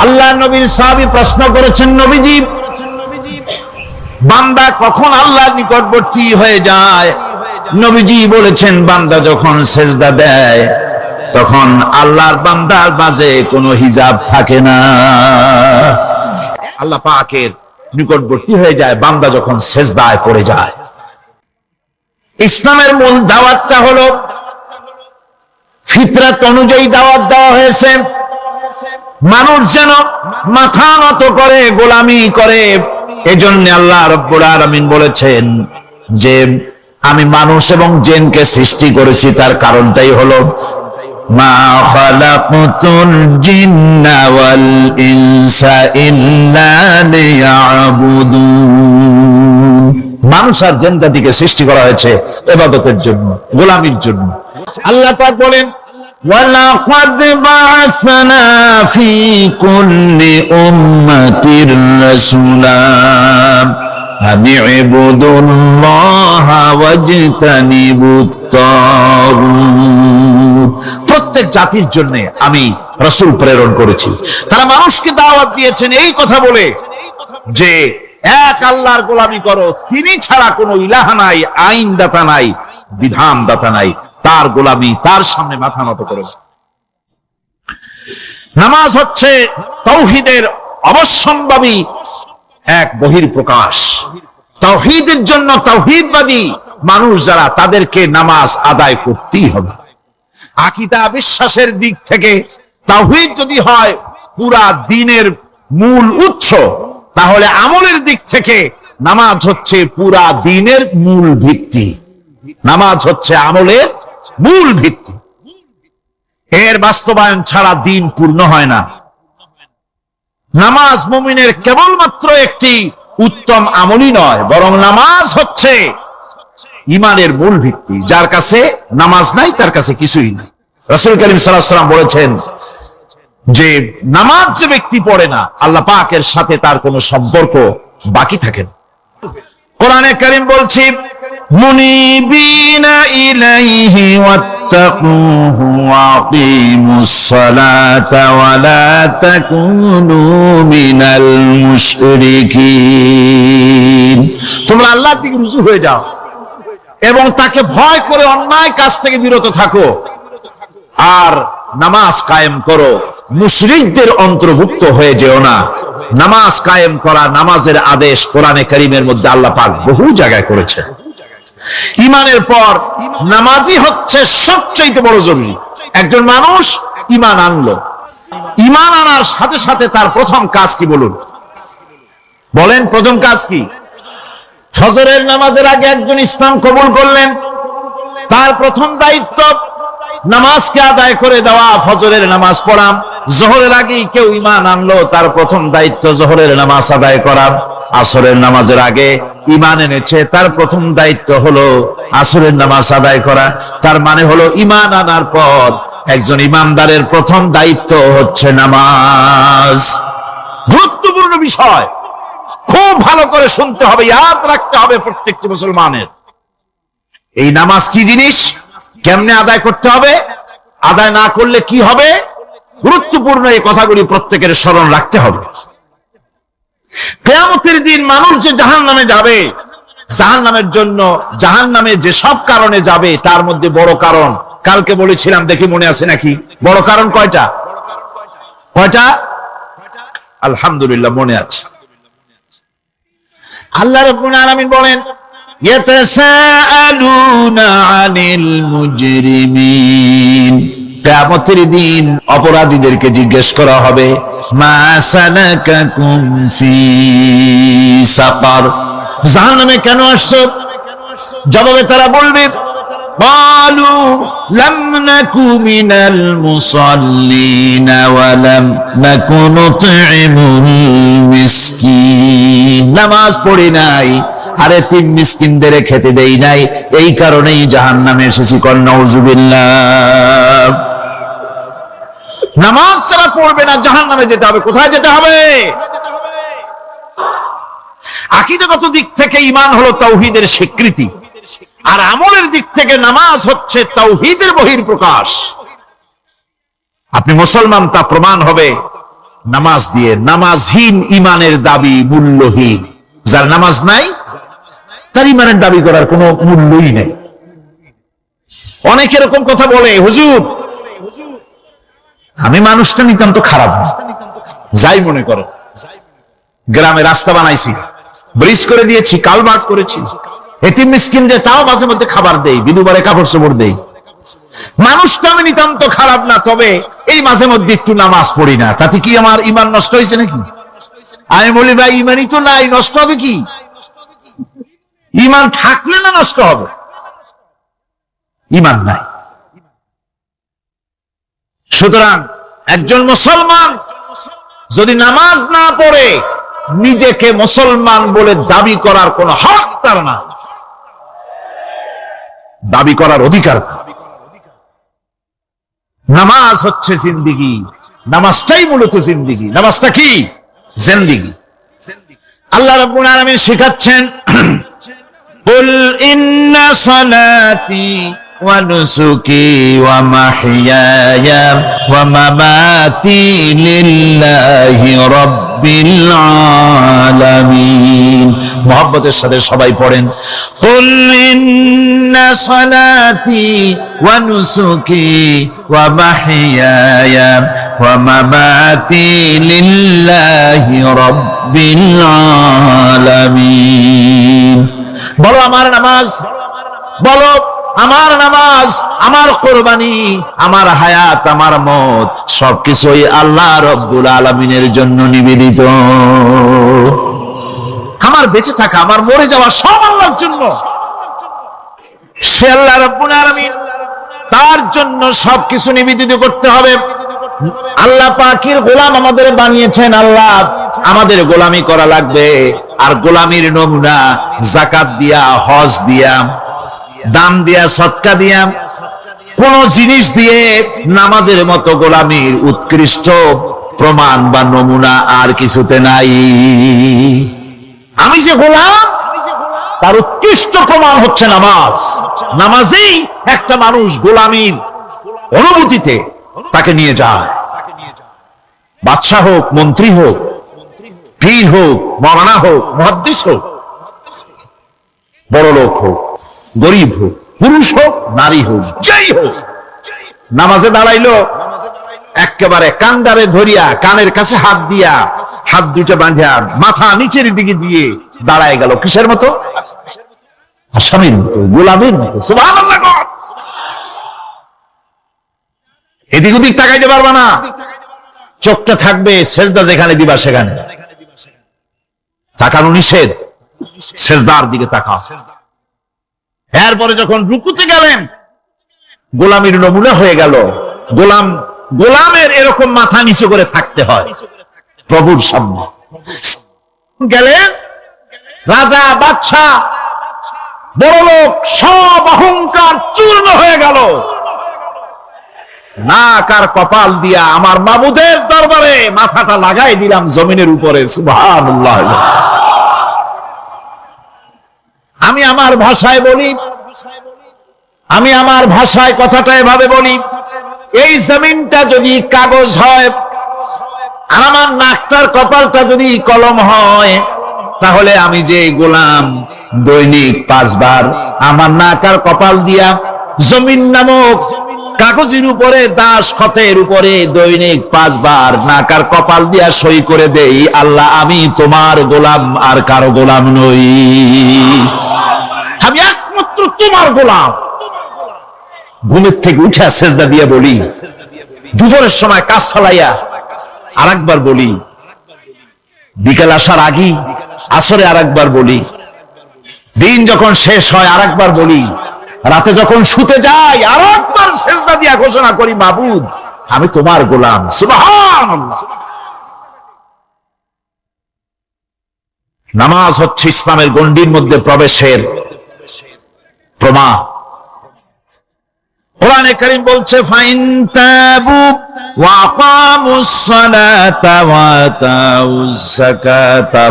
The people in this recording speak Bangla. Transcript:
আল্লাহ নবীর সাহাবী প্রশ্ন করেছেন, নবীজি, বান্দা কখন আল্লাহর নিকটবর্তী হয়ে যায়? নবীজি বলেছেন, বান্দা যখন সেজদা দেয় তখন আল্লাহর বান্দার মাঝে কোনো হিজাব থাকে না। আল্লাহ পাকের নিকটবর্তী হয়ে যায় বান্দা যখন সেজদায় পড়ে যায়। ইসলামের মূল দাওয়াতটা হলো ফিতরাত অনুযায়ী দাওয়াত দেওয়া হয়েছে, মানুষ যেন মাথা নত করে, গোলামি করে। এজন্য আল্লাহ রাব্বুল আলামিন বলেছেন যে আমি মানুষ এবং জিনকে সৃষ্টি করেছি, তার কারণটাই হলো মা খালাকতুল জিন্না ওয়াল ইনসা ইল্লা লিয়াবুদুন। মানুষ আর জিন জাতিকে সৃষ্টি করা হয়েছে ইবাদতের জন্য, গোলামির জন্য। আল্লাহ পাক বলেন, ওয়ালাকাদ বা'আসনা ফি কুল্লি উম্মাতির রাসূলা আনি ইবুদুল্লাহা ওয়াজতানিবুত তাগুত। প্রত্যেক জাতির জন্য আমি রাসূল প্রেরণ করেছি, তারা মানুষকে দাওয়াত দিয়েছেন এই কথা বলে যে এক আল্লাহর গোলামি করো, তিনি ছাড়া কোনো ইলাহ নাই, আইনদাতা নাই, বিধানদাতা নাই, তার গোলামি, তার সামনে মাথা নত করো। নামাজ হচ্ছে তাওহীদের অবশ্যম্ভাবী এক বহির্প্রকাশ। তাওহীদের জন্য তাওহীদবাদী মানুষ যারা, তাদেরকে নামাজ আদায় করতেই হবে। আকীদা বিশ্বাসের দিক থেকে তাওহীদ যদি হয় পুরা দ্বীনের মূল উৎস, তাহলে আমলের দিক থেকে নামাজ হচ্ছে পুরা দ্বীনের মূল ভিত্তি। নামাজ হচ্ছে আমলের মূল ভিত্তি, এর বাস্তবায়ন ছাড়া দ্বীন পূর্ণ হয় না। নামাজ মুমিনের কেবলমাত্র একটি উত্তম আমলই নয়, বরং নামাজ হচ্ছে ঈমানের মূল ভিত্তি। যার কাছে নামাজ নাই তার কাছে কিছুই নাই। রাসূল করিম সাল্লাল্লাহু আলাইহি ওয়াসাল্লাম বলেছেন যে নামাজ যে ব্যক্তি পড়ে না, আল্লাহ পাকের সাথে তার কোনো সম্পর্ক বাকি থাকে না। কোরআনে কারীম বলছে, মুনিবিনা ইলাইহি ওয়াত্তাকুহু ওয়াকিমুস সালাতা ওয়া লা তাকুনু মিনাল মুশরিকিন। তোমরা আল্লাহর দিকে রুজু হয়ে যাও এবং তাকে ভয় করে অন্যায় কাজ থেকে বিরত থাকো, আর নামাজ কায়েম করো, মুশরিকদের অন্তর্ভুক্ত হয়ে যেও না। নামাজ কায়েম করা, নামাজের আদেশ কোরআনে কারীমের মধ্যে আল্লাহ পাক বহু জায়গায় করেছেন। ঈমানের পর নামাজই হচ্ছে সবচেয়ে বড় জরুরি। একজন মানুষ ঈমান আনলো, ঈমান আনার সাথে সাথে তার প্রথম কাজ কি বলুন? বলেন, প্রথম কাজ কি? ফজরের নামাজের আগে একজন ইসলাম কবুল করলেন, তার প্রথম দায়িত্ব নামাজকে আদায় করে দেওয়া, ফজরের নামাজ পড়া। জোহরের আগেই কেউ ঈমান আনলো, তার প্রথম দায়িত্ব জোহরের নামাজ আদায় করা। আসরের নামাজের আগে ঈমান এনেছে, তার প্রথম দায়িত্ব হলো আসরের নামাজ আদায় করা। তার মানে হলো ঈমান আনার পর একজন ঈমানদারের প্রথম দায়িত্ব হচ্ছে নামাজ। গুরুত্বপূর্ণ বিষয়, খুব ভালো করে শুনতে হবে, ইয়াদ রাখতে হবে প্রত্যেকটি মুসলমানের। এই নামাজ কি জিনিস, কেমনে আদায় করতে হবে, আদায় না করলে কি হবে, গুরুত্বপূর্ণ এই কথাগুলি প্রত্যেকের স্মরণ রাখতে হবে। কিয়ামতের দিন মানুষ যে জাহান্নামে যাবে, জাহান্নামের জন্য, জাহান্নামে যে সব কারণে যাবে তার মধ্যে বড় কারণ কালকে বলেছিলাম, দেখি মনে আছে নাকি? বড় কারণ কয়টা? কয়টা? আলহামদুলিল্লাহ মনে আছে। আল্লাহ রাব্বুল আলামিন বলেন, ইয়াতাসাআলুনা আনিল মুজরিমিন। কিয়ামতের দিন অপরাধীদেরকে জিজ্ঞেস করা হবে, মা সালাকাকুম ফি সাকার, জাহান্নামে কেন আসছো? জবাবে তারা বলবে, ক্বালু লাম নাকু মিনাল মুসাল্লিন ওয়া লাম নাকু নুতঈমুল মিসকিন। নামাজ পড়ি নাই, আর এতিম মিসকিনদের খেতে দেই নাই, এই কারণেই জাহান্নামে এসেছি। নাউযুবিল্লাহ। নামাজ যারা পড়বে না জাহান্নামে যেতে হবে। কোথায় যেতে হবে? আকীদাগত দিক থেকে ঈমান হলো তাওহীদের স্বীকৃতি, আর আমলের দিক থেকে নামাজ হচ্ছে তাওহীদের বহির্প্রকাশ। আপনি মুসলমান তা প্রমাণ হবে নামাজ দিয়ে। নামাজহীন ইমানের দাবি মূল্যহীন। যার নামাজ নাই তার ইমানের দাবি করার কোনো মূল্যই নেই। অনেক এরকম কথা বলে, হুজুর আমি মানুষটা নিতান্ত খারাপ না, যাই মনে করো, গ্রামে রাস্তা বানাইছি, ব্রিজ করে দিয়েছি, কালভার্ট করেছি, এতিম মিসকিনদের তাও মাঝে মধ্যে খাবার দেই, বিধবারে কাপড় চোপড় দেই, মানুষটা আমি নিতান্ত খারাপ না, তবে এই মাঝে মধ্যে একটু নামাজ পড়ি না, তাতে কি আমার ইমান নষ্ট হয়েছে নাকি? আমি বলি ভাই ইমানই তো নাই, নষ্ট হবে কি? ইমান থাকলে না নষ্ট হবে? ইমান নাই। সুতরাং একজন মুসলমান যদি নামাজ না পড়ে নিজেকে মুসলমান বলে দাবি করার কোন হক তার না, দাবি করার অধিকার না। নামাজ হচ্ছে জিন্দিগি, নামাজটাই মূলত জিন্দিগি। নামাজটা কি? জিন্দিগি। আল্লাহ রাব্বুল আলামিন শেখাচ্ছেন, কুল ইন্না সালাতি ওয়া নুসুকি ওয়া মাহইয়ায়া ওয়া মামাতি লিল্লাহি রাব্বিল আলামিন। মুহাব্বতের সাথে সবাই পড়েন, কুল ইন্না সালাতি ওয়া নুসুকি ওয়া মাহইয়ায়া ওয়া মামাতি লিল্লাহি রাব্বিল আলামিন। বলো আমার নামাজ, বলো আমার নামাজ, আমার কোরবানি, আমার হায়াত, আমার মত সবকিছুই আল্লাহ রব্বুল আলামিনের জন্য নিবেদিত। আমার বেঁচে থাকা, আমার মরে যাওয়া সব আল্লাহর জন্য। সে আল্লাহ রব্বুল আলামিন, তার জন্য সবকিছু নিবেদিত করতে হবে। আল্লাহ পাকের গোলাম আমাদের বানিয়েছেন, আল্লাহ আমাদের গোলামি করা লাগবে। আর গোলামির নমুনা যাকাত দিয়া, হজ দিয়া, দান দিয়া, সদকা দিয়া, কোন জিনিস দিয়ে নামাজের মতো গোলামির উৎকৃষ্ট প্রমাণ বা নমুনা আর কিছুতে নাই। আমি যে গোলাম তার উৎকৃষ্ট প্রমাণ হচ্ছে নামাজ। নামাজেই একটা মানুষ গোলামির অনুভূতিতে তাকে নিয়ে যায়। বাদশাহ হোক, মন্ত্রী হোক, পীর হোক, মাওলানা হোক, মুহাদ্দিস হোক, বড় লোক হোক, গরিব হোক, পুরুষ হোক, নারী হোক, যেই হোক, নামাজে দাঁড়াইলো একেবারে কান্দারে ধরিয়া, কানের কাছে হাত দিয়া, হাত দুইটা বাঁধিয়া মাথা নিচের দিকে দিয়ে দাঁড়ায় গেল। কিসের মতো? আসামির মতো, গোলামের মতো। সুবহানাল্লাহ। এদিক ওদিক তাকাইতে পারবা না, চোখটা থাকবে সেজদা যেখানে দিবা সেখানে। তাকানো নিষেধ, সেজদার দিকে তাকাও। এরপরে যখন রুকুতে গেলেন, গোলামির নমুনা হয়ে গেল। গোলামের এরকম মাথা নিচু করে থাকতে হয় প্রভুর সামনে। গেলেন রাজা, বাদশাহ, বড় লোক, সব অহংকার চূর্ণ হয়ে গেল। নাক আর কপাল দিয়া আমার মাবুদের দরবারে মাথাটা লাগাই দিলাম জমিনের উপরে। সুবহানাল্লাহ। আমি আমার ভাষায় বলি, আমি আমার ভাষায় কথাটা এভাবে বলি, এই জমিনটা যদি কাগজ হয় আর আমার নাকটার কপালটা যদি কলম হয়, তাহলে আমি যে গোলাম দৈনিক 5 বার আমার নাক আর কপাল দিয়া জমিন নামক কাগজের উপরে, দাস খতের উপরে দৈনিক 5 বার নাক আর কপাল দিয়া সই করে দেই, আল্লাহ আমি তোমার গোলাম আর কারো গোলাম নই, আমি একমাত্র তোমার গোলাম। ঘুমের থেকে উঠে সেজদা দিয়ে বলি, দুপুরের সময় কাজ ফেলাইয়া আরেকবার বলি, বিকেল আসার আগেই আসরে আরেকবার বলি, দিন যখন শেষ হয় আরেকবার বলি, রাতে যখন শুতে যাই আরেকবার সেজদা দিয়া ঘোষণা করি, মাবুদ আমি তোমার গোলাম। সুবহানাল্লাহ। নামাজ হচ্ছে ইসলামের গণ্ডির মধ্যে প্রবেশের প্রমাণ। কোরআনে কারীম বলছে, ফাইন তাবু ওয়া আকামুস সালাতা ওয়া আতাউজ যাকাতা